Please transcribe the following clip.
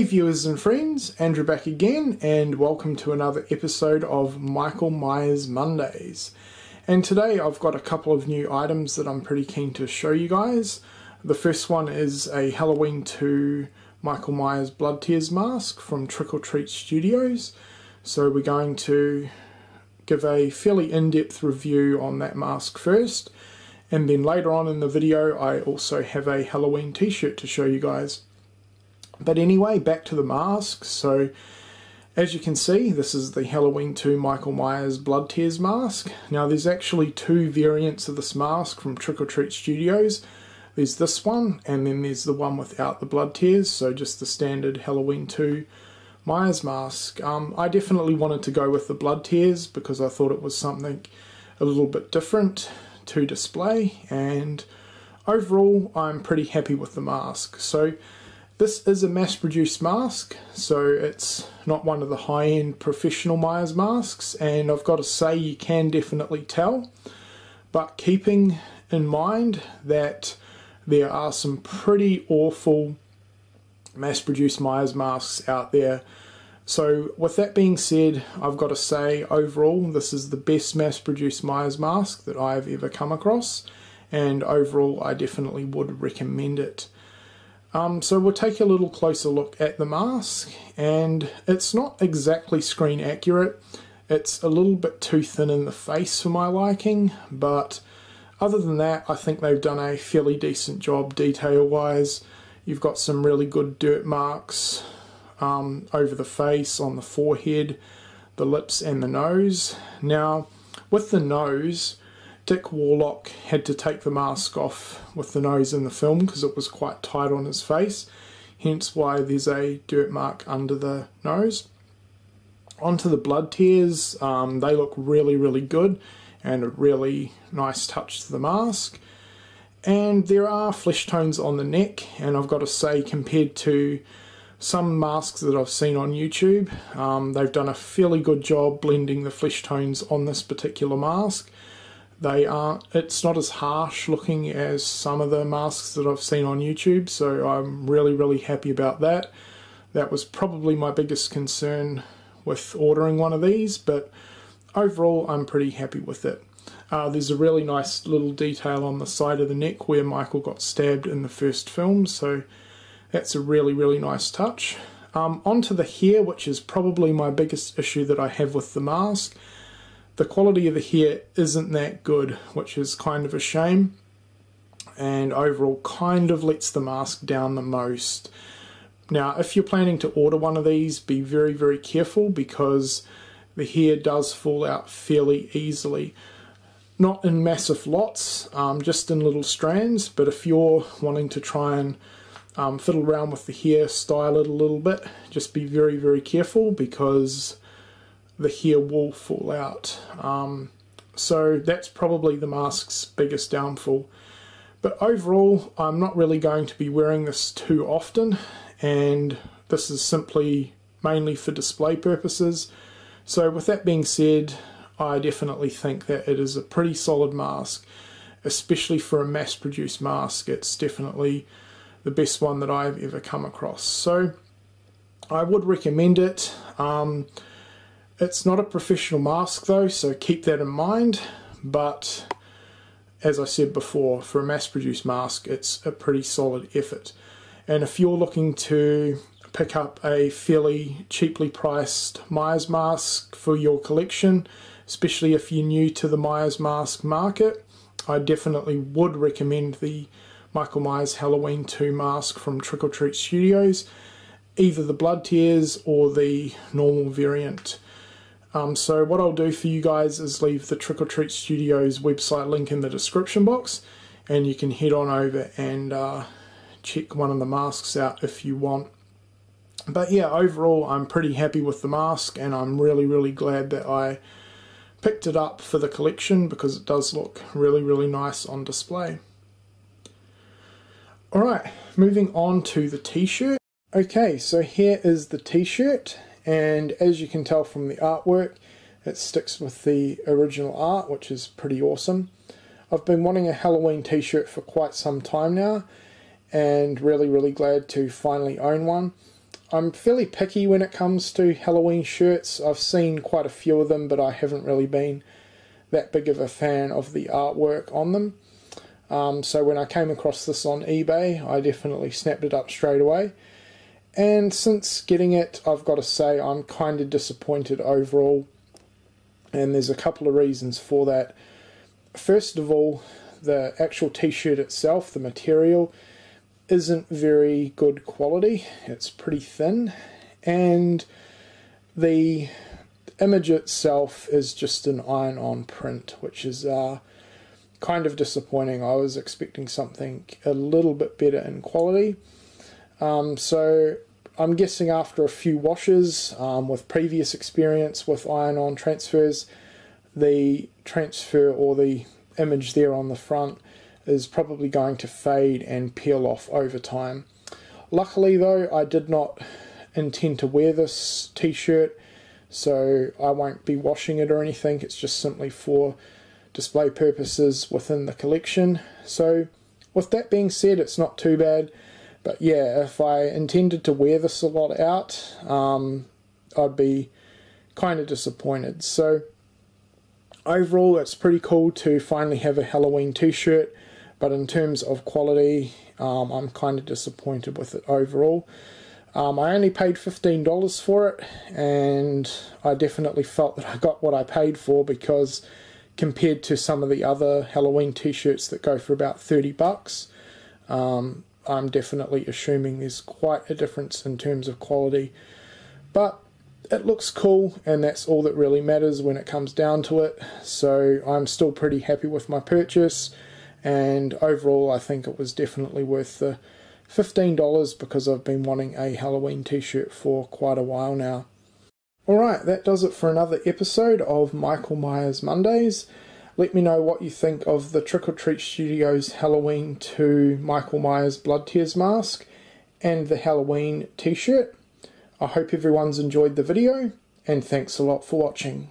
viewers and friends, Andrew back again, and welcome to another episode of Michael Myers Mondays. And today I've got a couple of new items that I'm pretty keen to show you guys. The first one is a Halloween 2 Michael Myers Blood Tears mask from Trick or Treat Studios. So we're going to give a fairly in-depth review on that mask first, and then later on in the video I also have a Halloween t-shirt to show you guys. But anyway, back to the mask. So as you can see, this is the Halloween 2 Michael Myers Blood Tears mask. Now there's actually two variants of this mask from Trick or Treat Studios. There's this one, and then there's the one without the blood tears, so just the standard Halloween 2 Myers mask. I definitely wanted to go with the blood tears because I thought it was something a little bit different to display, and overall I'm pretty happy with the mask. So this is a mass-produced mask, so it's not one of the high-end professional Myers masks, and I've got to say you can definitely tell, but keeping in mind that there are some pretty awful mass-produced Myers masks out there. So with that being said, I've got to say overall this is the best mass-produced Myers mask that I've ever come across, and overall I definitely would recommend it. So we'll take a little closer look at the mask, and it's not exactly screen accurate. It's a little bit too thin in the face for my liking, but other than that I think they've done a fairly decent job detail wise. You've got some really good dirt marks over the face, on the forehead, the lips and the nose. Now with the nose, Dick Warlock had to take the mask off with the nose in the film because it was quite tight on his face, hence why there's a dirt mark under the nose. Onto the blood tears, they look really good and a really nice touch to the mask. And there are flesh tones on the neck, and I've got to say, compared to some masks that I've seen on YouTube, they've done a fairly good job blending the flesh tones on this particular mask. It's not as harsh looking as some of the masks that I've seen on YouTube, so I'm really happy about that. That was probably my biggest concern with ordering one of these, but overall I'm pretty happy with it. There's a really nice little detail on the side of the neck where Michael got stabbed in the first film, so that's a really nice touch. Onto the hair, which is probably my biggest issue that I have with the mask. The quality of the hair isn't that good, which is kind of a shame, and overall kind of lets the mask down the most. Now if you're planning to order one of these, be very careful because the hair does fall out fairly easily. Not in massive lots, just in little strands, but if you're wanting to try and fiddle around with the hair, style it a little bit, just be very careful because the hair will fall out. So that's probably the mask's biggest downfall. But overall, I'm not really going to be wearing this too often, and this is simply mainly for display purposes. So with that being said, I definitely think that it is a pretty solid mask, especially for a mass-produced mask. It's definitely the best one that I've ever come across. So I would recommend it. It's not a professional mask though, so keep that in mind, but as I said before, for a mass-produced mask it's a pretty solid effort. And if you're looking to pick up a fairly cheaply priced Myers mask for your collection, especially if you're new to the Myers mask market, I definitely would recommend the Michael Myers Halloween 2 mask from Trick or Treat Studios, either the blood tears or the normal variant. So what I'll do for you guys is leave the Trick or Treat Studios website link in the description box, and you can head on over and check one of the masks out if you want. But yeah, overall I'm pretty happy with the mask, and I'm really glad that I picked it up for the collection because it does look really nice on display. Alright, moving on to the t-shirt. Okay, so here is the t-shirt, and as you can tell from the artwork, it sticks with the original art, which is pretty awesome. I've been wanting a Halloween t-shirt for quite some time now, and really glad to finally own one. I'm fairly picky when it comes to Halloween shirts. I've seen quite a few of them, but I haven't really been that big of a fan of the artwork on them. So when I came across this on eBay, I definitely snapped it up straight away. And since getting it, I've got to say I'm kind of disappointed overall. And there's a couple of reasons for that. First of all, the actual t-shirt itself, the material, isn't very good quality. It's pretty thin, and the image itself is just an iron-on print, which is kind of disappointing. I was expecting something a little bit better in quality. So I'm guessing after a few washes, with previous experience with iron-on transfers, the transfer or the image there on the front is probably going to fade and peel off over time. Luckily though, I did not intend to wear this t-shirt, so I won't be washing it or anything. It's just simply for display purposes within the collection. So with that being said, it's not too bad. But yeah, if I intended to wear this a lot out, I'd be kind of disappointed. So overall, it's pretty cool to finally have a Halloween t-shirt, but in terms of quality, I'm kind of disappointed with it overall. I only paid $15 for it, and I definitely felt that I got what I paid for, because compared to some of the other Halloween t-shirts that go for about 30 bucks, I'm definitely assuming there's quite a difference in terms of quality. But it looks cool, and that's all that really matters when it comes down to it. So I'm still pretty happy with my purchase, and overall I think it was definitely worth the $15, because I've been wanting a Halloween t-shirt for quite a while now. Alright, that does it for another episode of Michael Myers Mondays. Let me know what you think of the Trick or Treat Studios Halloween 2 Michael Myers Blood Tears mask and the Halloween t-shirt. I hope everyone's enjoyed the video, and thanks a lot for watching.